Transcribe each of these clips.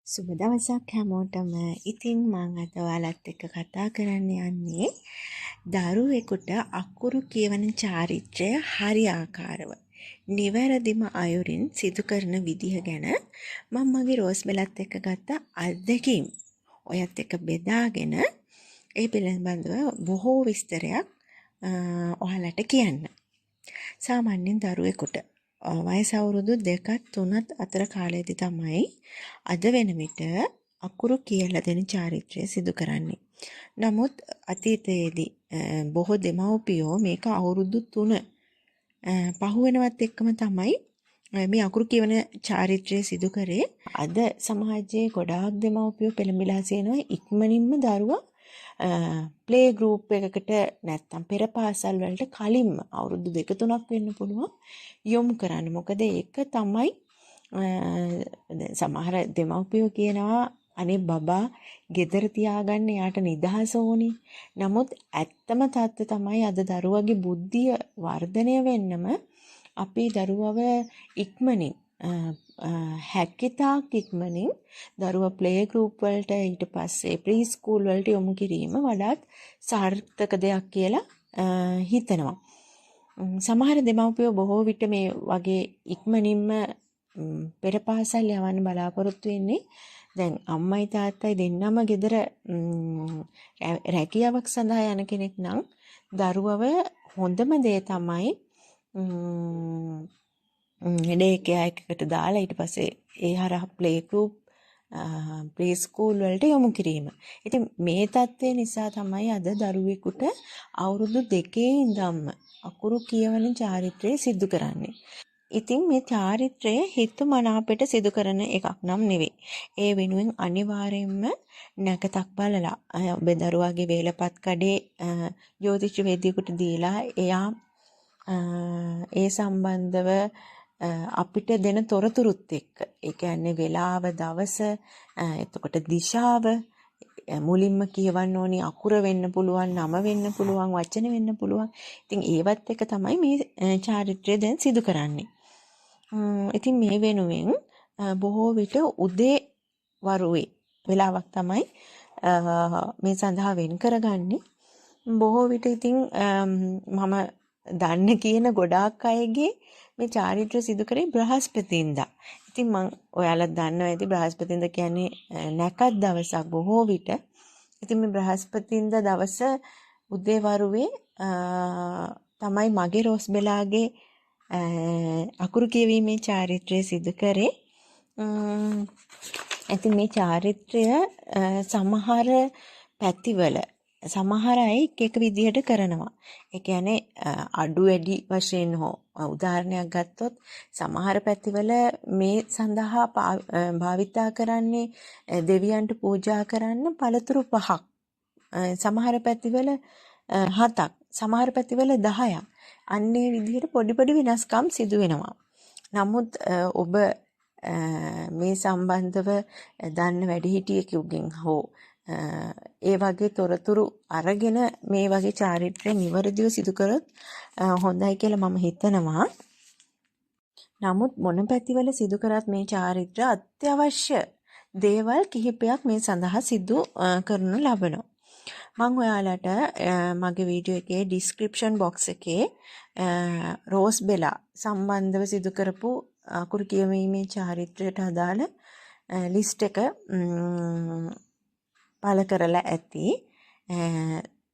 සුබ දවසක් හැමෝටම. ඉතින් මම අද ඔයාලත් එක්ක කතා කරන්න යන්නේ දරුවෙකුට අකුරු කියවන චාරිත්‍රය හරියාකාරව නිවැරදිම අයුරින් සිදු කරන විදිහ ගැන මම මගේ රෝස්බෙලත් එක්ක ගත්ත අත්දැකීම් ඔයත් එක්ක බෙදාගෙන ඒ පිළිබඳව බොහෝ විස්තරයක් ඔයාලට කියන්න. සාමාන්‍යයෙන් දරුවෙකුට වයස අවුරුදු 2ක් 3ක් අතර කාලයේදී තමයි අද වෙන විට අකුරු කියලා දෙන චාරිත්‍රය සිදු කරන්නේ. නමුත් අතීතයේදී බොහෝ දෙමව්පියෝ මේක අවුරුදු 3 පහු වෙනවත් එක්කම තමයි මේ අකුරු කියවන චාරිත්‍රය සිදු කරේ. අද සමාජයේ ගොඩාක් දෙමව්පියෝ පෙළඹිලා සිටිනවා ඉක්මනින්ම දරුවා ප්ලේ ගෲප් එකකට නැත්තම් පෙර පාසල් වලට කලින්ම අවුරුදු 2-3ක් වෙන්න පුළුවන් යොමු කරන්න. මොකද ඒක තමයි සමහර දෙමව්පියෝ කියනවා අනේ බබා ගෙදර තියාගන්න යාට නිදහස ඕනි. නමුත් ඇත්තම තත්ත්වය තමයි අද දරුවගේ බුද්ධිය වර්ධනය වෙන්නම අපි දරුවව ඉක්මනින් හැකිතාක් ඉක්මනින් දරුවා ප්ලේ ගෲප් වලට ඊට පස්සේ ප්‍රී ස්කූල් වලට යොමු කිරීම වඩාත් සාර්ථක දෙයක් කියලා හිතනවා. සමහර දෙමව්පියෝ බොහෝ විට මේ වගේ ඉක්මනින්ම පෙර පාසල් යවන්න බලාපොරොත්තු වෙන්නේ. දැන් අම්මයි තාත්තයි දෙන්නම ගෙදර රැකියාවක් සඳහා යන කෙනෙක් නම් දරුවව හොඳම දේ තමයි ඩේ කෙයා එකකට දාලා ඊට පස්සේ ඒ හරහා ප්ලේ ගෲප් ප්‍රී ස්කූල් වලට යොමු කිරීම. ඉතින් මේ தත්ත්වය නිසා තමයි අද දරුවෙකුට අවුරුදු 2 ඉඳන්ම අකුරු කියවන චාරිත්‍රය සිදු කරන්නේ. ඉතින් මේ චාරිත්‍රය හිතුමනාපෙට සිදු කරන එකක් නම් නෙවෙයි. ඒ වෙනුවෙන් අනිවාර්යයෙන්ම නැකතක් බලලා ඔබේ දරුවාගේ වේලපත් කඩේ ජ්‍යොතිෂ වෛද්‍යයෙකුට දීලා එයා ඒ සම්බන්ධව අපිට දෙන තොරතුරුත් එක්ක ඒ කියන්නේ වෙලාව දවස එතකොට දිශාව මුලින්ම කියවන්න ඕනි අකුර වෙන්න පුළුවන් නම වෙන්න පුළුවන් වචන වෙන්න පුළුවන්. ඉතින් ඒවත් එක තමයි මේ චාරිත්‍රය දැන් සිදු කරන්නේ. ඉතින් මේ වෙනුවෙන් බොහෝ විට උදේ වරුවේ වෙලාවක් තමයි මේ සඳහා වෙන් කරගන්නේ. බොහෝ විට ඉතින් මම දන්න කියන ගොඩාක් අයගේ මේ චාරිත්‍ර සිදු කරේ බ්‍රහස්පතින්දා. ඉතින් මම ඔයාලා දන්නවා ඇති බ්‍රහස්පතින්දා කියන්නේ නැකත් දවසක් බොහෝ විට. ඉතින් මේ බ්‍රහස්පතින්දා දවස උදේවරුවේ තමයි මගේ රෝස්බෙලාගේ අකුරු කියවීමේ චාරිත්‍රය සිදු කරේ. ඉතින් මේ චාරිත්‍රය සමහර පැතිවල සමහර අය එක විදිහට කරනවා. ඒ කියන්නේ අඩු වැඩි වශයෙන් හෝ උදාහරණයක් ගත්තොත් සමහර පැතිවල මේ සඳහා භාවිතා කරන්නේ දෙවියන්ට පූජා කරන්න පළතුරු 5ක්. සමහර පැතිවල 7ක්. සමහර පැතිවල 10ක්. අන්නේ විදිහට පොඩි පොඩි වෙනස්කම් සිදු වෙනවා. නමුත් ඔබ මේ සම්බන්ධව දන්න වැඩිහිටියෙකුගෙන් හෝ ඒ වගේ තොරතුරු අරගෙන මේ වගේ චාරිත්‍රය නිවැරදිව සිදු කරොත් හොඳයි කියලා මම හිතනවා. නමුත් මොන පැතිවල සිදු කරත් මේ චාරිත්‍ර අත්‍යවශ්‍ය දේවල් කිහිපයක් මේ සඳහා සිදු කරනු ලබනවා. මම ඔයාලට මගේ වීඩියෝ එකේ ඩිස්ක්‍රිප්ෂන් බොක්ස් එකේ රෝස්බෙලා සම්බන්ධව සිදු කරපු අකුරු කියවීමේ චාරිත්‍රයට අදාළ ලිස්ට් එක පළ කරලා ඇති.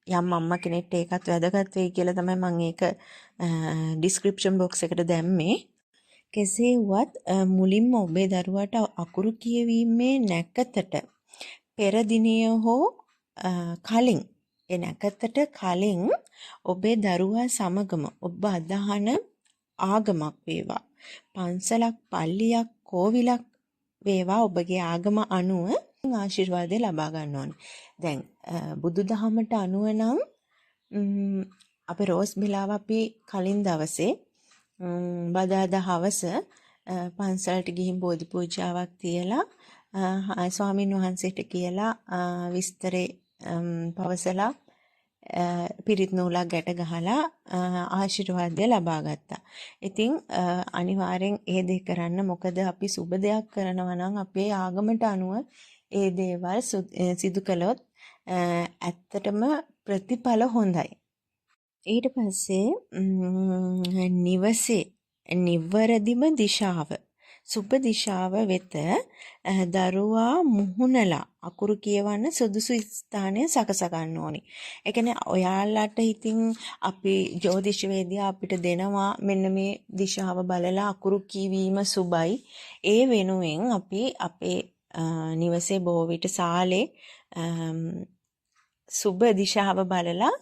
යම් අම්මා කෙනෙක්ට ඒකත් වැදගත් වෙයි කියලා තමයි මම ඒක ඩිස්ක්‍රිප්ෂන් බොක්ස් එකට දැම්මේ. කෙසේ වුවත් මුලින්ම ඔබේ දරුවාට අකුරු කියවීමේ නැකතට පෙර දිනය හෝ කලින් ඒ නැකතට කලින් ඔබේ දරුවා සමගම ඔබ අදහන ආගමක් වේවා පන්සලක් පල්ලියක් කෝවිලක් වේවා ඔබගේ ආගම අනුව ආශිර්වාදය ලබා ගන්න ඕනේ. දැන් බුදුදහමට අනුව නම් අපේ රෝස් බෙලාව අපි කලින් දවසේ බදාදා හවස පන්සලට ගිහින් බෝධි පූජාවක් තියලා ස්වාමීන් වහන්සේට කියලා විස්තරේ පවසලා පිරිත් නූලක් ගැට ගහලා ආශිර්වාදය ලබා ගත්තා. ඉතින් අනිවාර්යෙන් ඒ දේ කරන්න. මොකද අපි සුබ දෙයක් කරනවා නම් අපේ ආගමට අනුව ඒ දේවල් සිදු කළොත් ඇත්තටම ප්‍රතිඵල හොඳයි. ඊට පස්සේ නිවසේ නිවැරදිම දිශාව සුබ දිශාව වෙත දරුවා මුහුණලා අකුරු කියවන්න සුදුසු ස්ථානය සකසා ගන්න ඕනි. ඒ කියන්නේ ඔයාලට ඉතින් අපි ජ්‍යොතිෂවේදියා අපිට දෙනවා මෙන්න මේ දිශාව බලලා අකුරු කියවීම සුබයි. ඒ වෙනුවෙන් අපි අපේ නිවසේ බොහෝ විට සාලේ සුබ දිශාව බලලා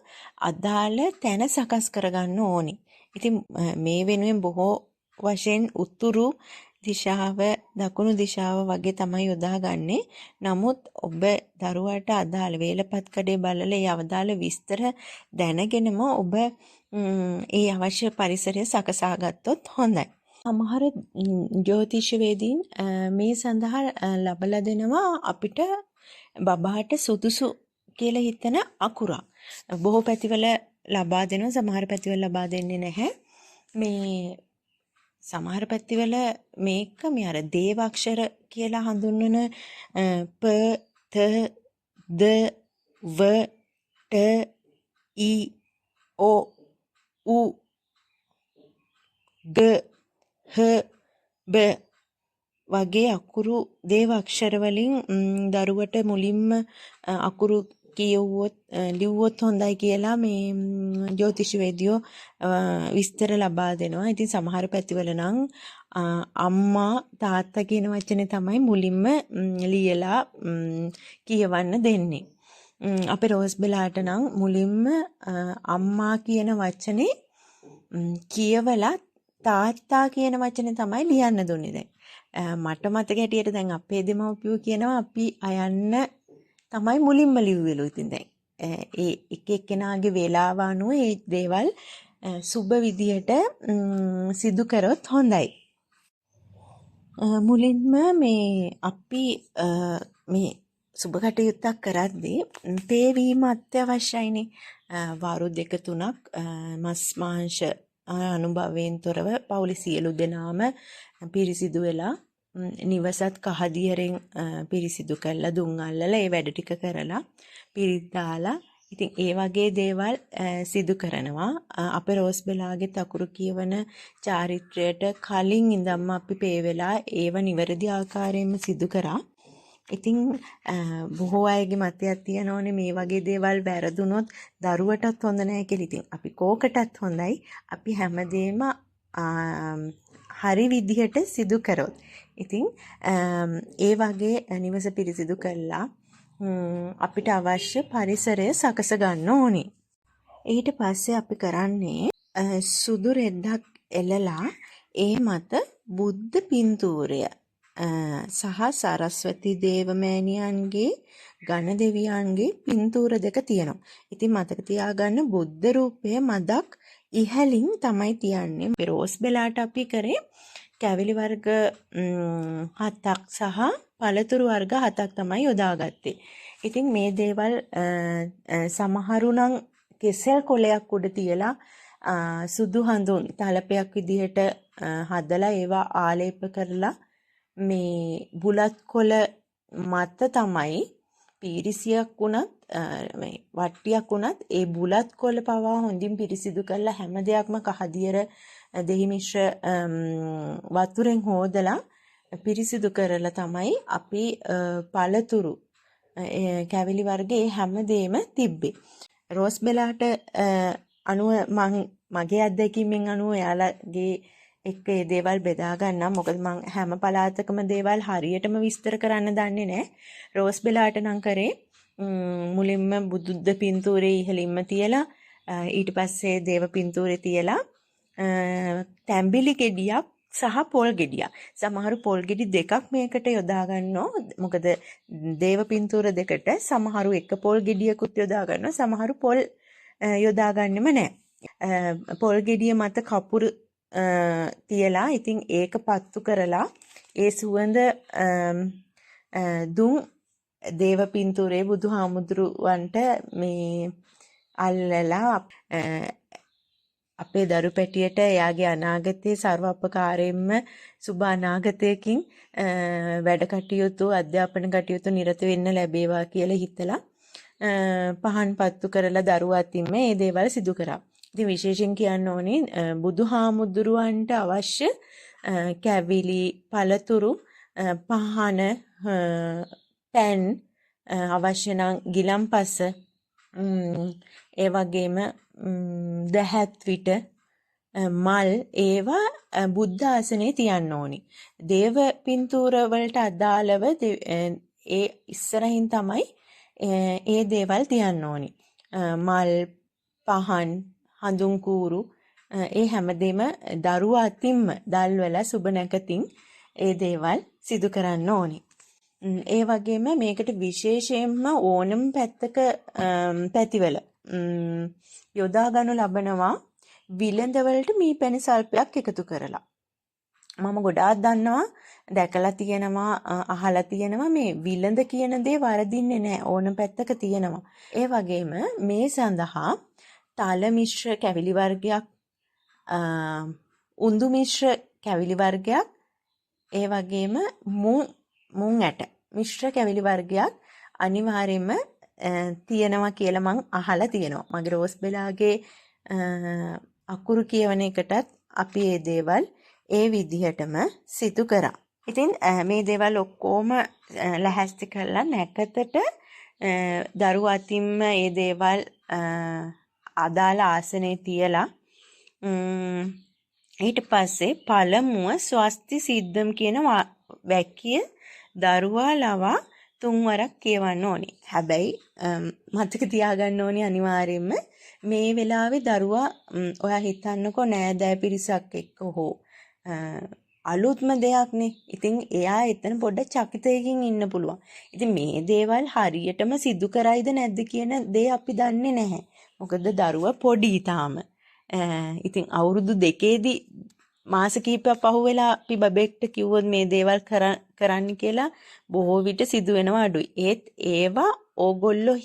අදාළ තැන සකස් කරගන්න ඕනි. ඉතින් මේ වෙනුවෙන් බොහෝ වශයෙන් උතුරු දිශාව දකුණු දිශාව වගේ තමයි යොදාගන්නේ. නමුත් ඔබ දරුවාට අදාළ වේලපත් කඩේ බලලා ඒ අවදාළ විස්තර දැනගෙනම ඔබ ඒ අවශ්‍ය පරිසරය සකසා ගත්තොත් හොඳයි. සමහර ජ්‍යොතිෂවේදීන් මේ සඳහා ලබලා දෙනවා අපිට බබාට සුදුසු කියලා හිතන අකුරක්. බොහෝ පැතිවල ලබා දෙනවා, සමහර පැතිවල ලබා දෙන්නේ නැහැ. මේ සමහර පැතිවල මේක මේ අර දේවාක්ෂර කියලා හඳුන්වන ප ත ද ව ට ඊ ඕ උ ග හ බ වගේ අකුරු දේවාක්ෂර වලින් දරුවට මුලින්ම අකුරු කියවුවොත් ලිව්වොත් හොඳයි කියලා මේ ජ්‍යොතිෂවේදියෝ විස්තර ලබා දෙනවා. ඉතින් සමහර පැතිවල නම් අම්මා තාත්තා කියන වචනේ තමයි මුලින්ම ලියලා කියවන්න දෙන්නේ. අපේ රෝස් බෙලාට නම් මුලින්ම අම්මා කියන වචනේ කියවලා තාත්තා කියන වචනේ තමයි ලියන්න දුන්නේ දැන්. මට මතක හැටියට දැන් අපේ දෙමව්පියෝ කියනවා අපි අයන්න තමයි මුලින්ම ලිව්වෙලු. ඉතින් දැන් ඒ එක එක්කෙනාගේ වේලාව අනුව මේ දේවල් සුබ විදියට සිදු කරොත් හොඳයි. මුලින්ම මේ අපි මේ සුබ කටයුත්තක් කරද්දී පේවීම අත්‍යවශ්‍යයිනේ. වාරු 2-3ක් මස් මාංශ අනුභවයෙන් තොරව පවුලේ සියලු දෙනාම පිරිසිදු වෙලා නිවසත් කහදියරෙන් පිරිසිදු කරලා දුම් අල්ලලා ඒ වැඩ ටික කරලා පිරිත් දාලා ඉතින් ඒ වගේ දේවල් සිදු කරනවා. අපේ රෝස් බෙලාගේ අකුරු කියවන චාරිත්‍රයට කලින් ඉඳන්ම අපි පේ වෙලා ඒව නිවැරදි ආකාරයෙන්ම සිදු කරා. ඉතින් බොහෝ අයගේ මතයක් තියෙනෝනේ මේ වගේ දේවල් වැරදුනොත් දරුවටත් හොඳ නැහැ කියලා. ඉතින් අපි කෝකටත් හොඳයි අපි හැමදේම හරි විදිහට සිදු කරොත්. ඉතින් ඒ වගේ නිවස පිරිසිදු කළා අපිට අවශ්‍ය පරිසරය සකස ගන්න ඕනේ. ඊට පස්සේ අපි කරන්නේ සුදු රෙද්දක් එලලා ඒ මත බුද්ධ පින්තූරය සහ සරස්වති දේවමෑණියන්ගේ ගණ දෙවියන්ගේ පින්තූර දෙක තියෙනවා. ඉතින් මතක තියාගන්න බුද්ධ රූපය මදක් ඉහළින් තමයි තියන්නේ. රෝස් බෙලාට අපි කරේ කැවිලි වර්ග 7ක් සහ පළතුරු වර්ග 7ක් තමයි යොදාගත්තේ. ඉතින් මේ දේවල් සමහරු නම් කෙසෙල් කොලයක් උඩ තියලා සුදු හඳුන් තලපයක් විදිහට හදලා ඒවා ආලේප කරලා මේ බුලත් කොළ මත තමයි පිරිසියක් වුණත් මේ වට්ටියක් වුණත් ඒ බුලත් කොළ පවා හොඳින් පිරිසිදු කරලා හැම දෙයක්ම කහදියර දෙහි මිශ්‍ර වතුරෙන් හොදලා පිරිසිදු කරලා තමයි අපි පළතුරු කැවිලි වර්ගයේ හැම දෙෙම තිබ්බේ. රෝස් බෙලාට අනුව මගේ අත්දැකීමෙන් අනුව එයාලගේ එක්ක ඒ දේවල් බෙදා ගන්නම්. මොකද මම හැම පළාතකම දේවල් හරියටම විස්තර කරන්න දන්නේ නැහැ. රෝස් බෙලාට නම් කරේ මුලින්ම බුදුද්ද පින්තූරේ ඉහළින්ම තියලා ඊට පස්සේ දේව පින්තූරේ තියලා තැඹිලි ගෙඩියක් සහ පොල් ගෙඩියක්. සමහරු පොල් ගෙඩි දෙකක් මේකට යොදා ගන්නවා. මොකද දේව පින්තූර දෙකට සමහරු එක පොල් ගෙඩියකුත් යොදා ගන්නවා. සමහරු පොල් යොදා ගන්නෙම නැහැ. පොල් ගෙඩිය මත කපුරු තියලා ඉතින් ඒක පත්තු කරලා ඒ සුවඳ දුම් දේව පින්තූරේ බුදුහාමුදුරුවන්ට මේ අල්ලලා අපේ දරු පැටියට එයාගේ අනාගතයේ ਸਰව අපකාරයෙන්ම සුබ අනාගතයකින් වැඩ කටයුතු අධ්‍යාපන කටයුතු නිරත වෙන්න ලැබේවා කියලා හිතලා පහන් පත්තු කරලා දරුවා අතින්ම මේ දේවල් සිදු කරා. ඉතින් විශේෂයෙන් කියන්න ඕනේ බුදුහාමුදුරුවන්ට අවශ්‍ය කැවිලි පළතුරු පහන පැන් අවශ්‍ය නම් ගිලම්පස ඒ වගේම දැහැත් විට මල් ඒවා බුද්ධ ආසනේ තියන්න ඕනි. දේව පින්තූර වලට අදාළව ඒ ඉස්සරහින් තමයි ඒ දේවල් තියන්න ඕනි. මල් පහන් හඳුන් කූරු ඒ හැමදේම දරුවා අතින්ම දල්වලා සුබ නැකතින් ඒ දේවල් සිදු කරන්න ඕනි. ඒ වගේම මේකට විශේෂයෙන්ම ඕනම පැත්තක පැතිවල යොදා ගනු ලබනවා විලඳ වලට මී පැණි සල්පයක් එකතු කරලා. මම ගොඩාක් දන්නවා දැකලා තියෙනවා අහලා තියෙනවා මේ විලඳ කියන දේ වරදින්නේ නැහැ ඕනම පැත්තක තියෙනවා. ඒ වගේම මේ සඳහා තල මිශ්‍ර කැවිලි වර්ගයක් උඳු මිශ්‍ර කැවිලි වර්ගයක් ඒ වගේම මුං ඇට මිශ්‍ර කැවිලි වර්ගයක් අනිවාර්යයෙන්ම තියෙනවා කියලා මං අහලා තියෙනවා. මගේ රෝස් බෙලාගේ අකුරු කියවන එකටත් අපි මේ දේවල් ඒ විදිහටම සිදු කරා. ඉතින් මේ දේවල් ඔක්කොම ලැහැස්ති කරලා නැකතට දරුවා අතින්ම මේ දේවල් අදාළ ආසනේ තියලා ඊට පස්සේ පළමුව ස්වස්ති සිද්ධම් කියන වැක්කිය දරුවා ලවා 3 වරක් කියවන්න ඕනේ. හැබැයි මතක තියාගන්න ඕනේ අනිවාර්යයෙන්ම මේ වෙලාවේ දරුවා ඔයා හිතන්නකෝ නෑදෑ පිරිසක් එක්ක හෝ අලුත්ම දෙයක්නේ. ඉතින් එයා එතන පොඩ්ඩක් චකිතයකින් ඉන්න පුළුවන්. ඉතින් මේ දේවල් හරියටම සිදු කරයිද නැද්ද කියන දේ අපි දන්නේ නැහැ. මොකද දරුවා පොඩි තාම. ඉතින් අවුරුදු 2ේදී මාස කිහිපයක් පහුවෙලා අපි බබෙක්ට කිව්වොත් මේ දේවල් කරන්න කියලා බොහෝ විට සිදු වෙනවා අඩුයි. ඒත් ඒවා ඕගොල්ලෝ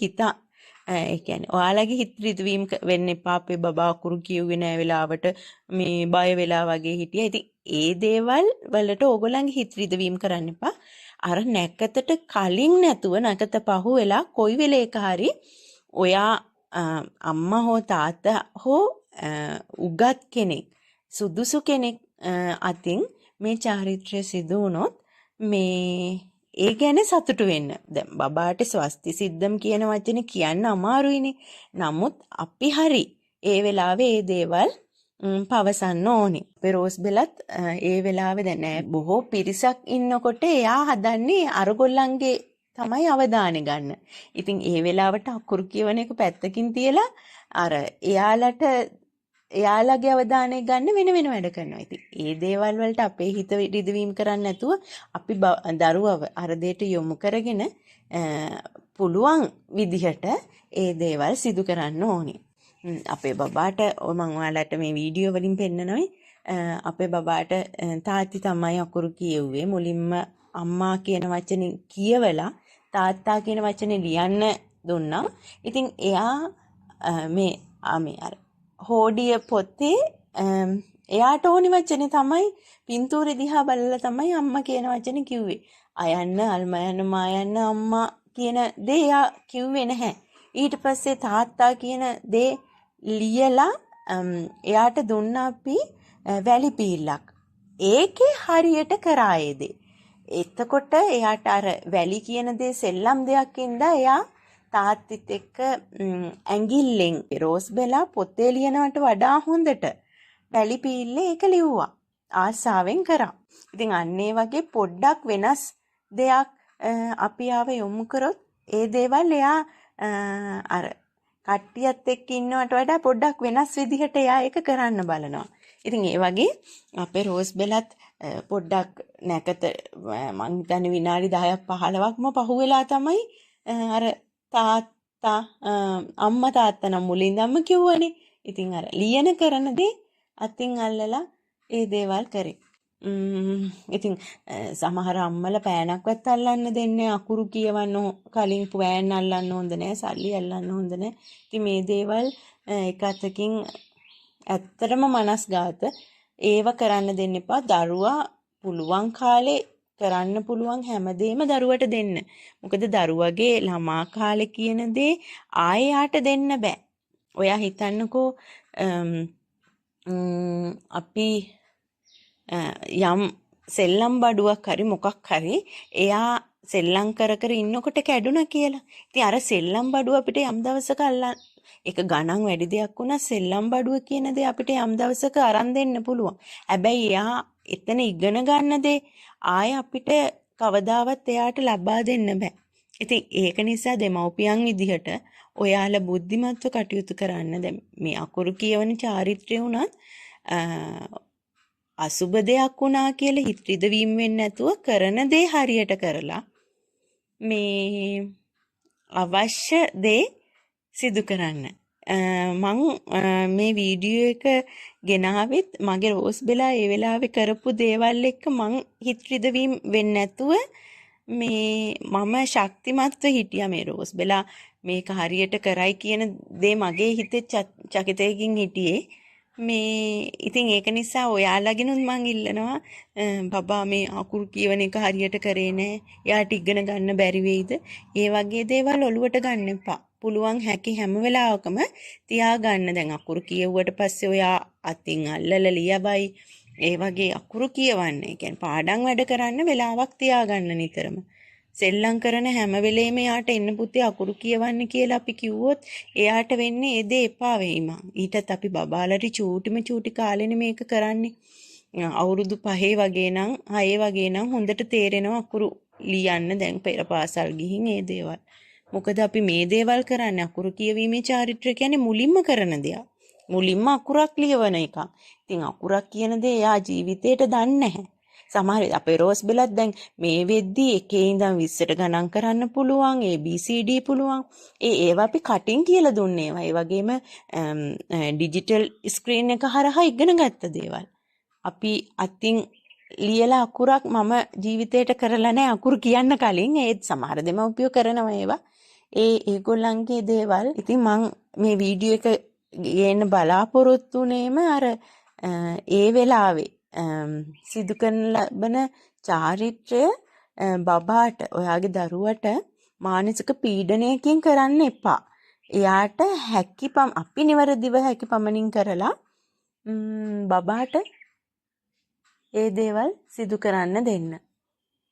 ඒ කියන්නේ ඔයාලගේ හිත රිදවීම වෙන්න එපා. අපේ බබා අකුරු කියුවේ නැහැ වෙලාවට මේ බය වෙලා වගේ හිටියා. ඉතින් ඒ දේවල් වලට ඕගොල්ලන්ගේ හිත රිදවීම කරන්න එපා. අර නැකතට කලින් නැතුව නැකත පහුවෙලා කොයි වෙලේක හරි ඔයා අම්මා හෝ තාත්තා හෝ උගත් කෙනෙක් සුදුසු කෙනෙක් අතින් මේ චාරිත්‍රය සිදු වුණොත් මේ ඒ ගැන සතුටු වෙන්න. දැන් බබාට ස්වස්ති සිද්ධම් කියන වචනේ කියන්න අමාරුයිනේ. නමුත් අපි හරි ඒ වෙලාවේ ඒ දේවල් පවසන්න ඕනේ. අපේ රෝස් බෙලත් ඒ වෙලාවේ දැන් නෑ බොහෝ පිරිසක් ඉන්නකොට එයා හදන්නේ අරගොල්ලන්ගේ තමයි අවධානය ගන්න. ඉතින් ඒ වෙලාවට අකුරු කියවන එක පැත්තකින් තියලා අර එයාලගේ අවධානය ගන්න වෙන වැඩ කරනවා. ඉතින් ඒ දේවල් වලට අපේ හිත රිදවීම කරන්නේ නැතුව අපි දරුවව අර දෙයට යොමු කරගෙන පුළුවන් විදිහට ඒ දේවල් සිදු කරන්න ඕනේ. අපේ බබාට මම ඔයාලට මේ වීඩියෝ වලින් පෙන්නනොයි අපේ බබාට තාත්ති තමයි අකුරු කියෙව්වේ. මුලින්ම අම්මා කියන වචනේ කියවලා තාත්තා කියන වචනේ ලියන්න දුන්නා. ඉතින් එයා මේ අර හෝඩිය පොතේ එයාට ඕනි වචනේ තමයි පින්තූරේ දිහා බලලා තමයි අම්මා කියන වචනේ කිව්වේ. අයන්න අල්මයන්න මායන්න අම්මා කියන දේ එයා කිව්වේ නැහැ. ඊට පස්සේ තාත්තා කියන දේ ලියලා එයාට දුන්නා අපි වැලි පීල්ලක්. ඒකේ හරියට කරා ඒ දේ. එතකොට එයාට අර වැලි කියන දේ සෙල්ලම් දෙයක් ඉඳලා එයා තාත්තිත් එක්ක ඇඟිල්ලෙන් රෝස් බෙලා පොතේ ලියනවට වඩා හොඳට වැලි පීල්ලේ ඒක ලිව්වා. ආසාවෙන් කරා. ඉතින් අන්න ඒ වගේ පොඩ්ඩක් වෙනස් දෙයක් අපි ආව යොමු කරොත් ඒ දේවල් එයා අර කට්ටියත් එක්ක ඉන්නවට වඩා පොඩ්ඩක් වෙනස් විදිහට එයා ඒක කරන්න බලනවා. ඉතින් ඒ වගේ අපේ රෝස් බෙලත් පොඩ්ඩක් නැකත මං හිතන්නේ විනාඩි 10ක් 15ක්ම පහුවෙලා තමයි අර තාත්තා අම්මා තාත්තා නම් මුලින්දම කිව්වනේ. ඉතින් අර ලියන කරන දේ අතින් අල්ලලා ඒ දේවල් කරේ. ඉතින් සමහර අම්මලා පෑනක්වත් අල්ලන්න දෙන්නේ අකුරු කියවන්න කලින් පෑන් අල්ලන්න හොඳ නැහැ, සල්ලි අල්ලන්න හොඳ නැහැ. ඉතින් මේ දේවල් එක අතකින් ඇත්තටම මනස්ගාත ඒව කරන්න දෙන්න එපා. දරුවා පුළුවන් කාලේ කරන්න පුළුවන් හැමදේම දරුවට දෙන්න. මොකද දරුවගේ ළමා කාලේ කියන දේ ආයෙ යාට දෙන්න බෑ. ඔයා හිතන්නකෝ අපි යම් සෙල්ලම් බඩුවක් හරි මොකක් හරි එයා සෙල්ලම් කර කර ඉන්නකොට කැඩුනා කියලා. ඉතින් අර සෙල්ලම් බඩුව අපිට යම් දවසක අල්ලන්න ඒක ගණන් වැඩි දෙයක් වුණා සෙල්ලම් බඩුව කියන දේ අපිට යම් දවසක අරන් දෙන්න පුළුවන්. හැබැයි එයා එතන ඉගෙන ගන්න දේ ආය අපිට කවදාවත් එයාට ලබා දෙන්න බෑ. ඉතින් ඒක නිසා දෙමව්පියන් විදිහට ඔයාලා බුද්ධිමත්ව කටයුතු කරන්න. දැන් මේ අකුරු කියවන චාරිත්‍රය උනත් අසුබ දෙයක් වුණා කියලා හිත රිදවීම වෙන්නේ නැතුව කරන දේ හරියට කරලා මේ අවශ්‍ය දේ සිදු කරන්න. මං මේ වීඩියෝ එක ගෙනාවෙත් මගේ රෝස් බෙලා ඒ වෙලාවේ කරපු දේවල් එක්ක මං හිත රිදවීම වෙන්නේ නැතුව මේ මම ශක්තිමත්ව හිටියා මේ රෝස් බෙලා මේක හරියට කරයි කියන දේ මගේ හිතේ චකිතයකින් හිටියේ. මේ ඉතින් ඒක නිසා ඔයාලගෙනුත් මං ඉල්ලනවා බබා මේ අකුරු කියවන එක හරියට කරේ නෑ. එයාට ඉගෙන ගන්න බැරි වෙයිද? ඒ වගේ දේවල් ඔලුවට ගන්න එපා. පුළුවන් හැකි හැම වෙලාවකම තියාගන්න. දැන් අකුරු කියවුවට පස්සේ ඔයා අතින් අල්ලලා ලියවයි. ඒ වගේ අකුරු කියවන්න. ඒ කියන්නේ පාඩම් වැඩ කරන්න වෙලාවක් තියාගන්න නිතරම. සෙල්ලම් කරන හැම වෙලේම යාට එන්න පුතේ අකුරු කියවන්න කියලා අපි කිව්වොත් එයාට වෙන්නේ ඒ දේ එපා වෙයි මං. ඊටත් අපි බබාලට චූටි කාලෙනේ මේක කරන්නේ. අවුරුදු 5 වගේ නම් 6 වගේ නම් හොඳට තේරෙනවා අකුරු ලියන්න දැන් පෙර පාසල් ගිහින් ඒ දේවල්. මොකද අපි මේ දේවල් කරන්නේ අකුරු කියවීමේ චාරිත්‍රය කියන්නේ මුලින්ම කරන දෙයක්. මුලින්ම අකුරක් ලියවන එක. ඉතින් අකුරක් කියන දේ එයා ජීවිතේට දන්නේ නැහැ. සමහර අපේ රෝස් බෙලත් දැන් මේ වෙද්දි එකේ ඉඳන් 20ට ගණන් කරන්න පුළුවන් ABCD පුළුවන් ඒවා අපි කටින් කියලා දුන්නේ ඒවා. ඒ වගේම ඩිජිටල් ස්ක්‍රීන් එක හරහා ඉගෙන ගත්ත දේවල්. අපි අතින් ලියලා අකුරක් මම ජීවිතේට කරලා නැහැ අකුරු කියන්න කලින් ඒත් සමහර දෙමව්පියෝ කරනවා ඒවා. ඒගොල්ලන්ගේ දේවල්. ඉතින් මම මේ වීඩියෝ එක ගේන්න බලාපොරොත්තු වුණේම අර ඒ වෙලාවේ සිදු කරන ලබන චාරිත්‍රය බබාට ඔයාගේ දරුවට මානසික පීඩනයකින් කරන්න එපා. එයාට අපි නිවැරදිව හැකි පමණින් කරලා බබාට ඒ දේවල් සිදු කරන්න දෙන්න.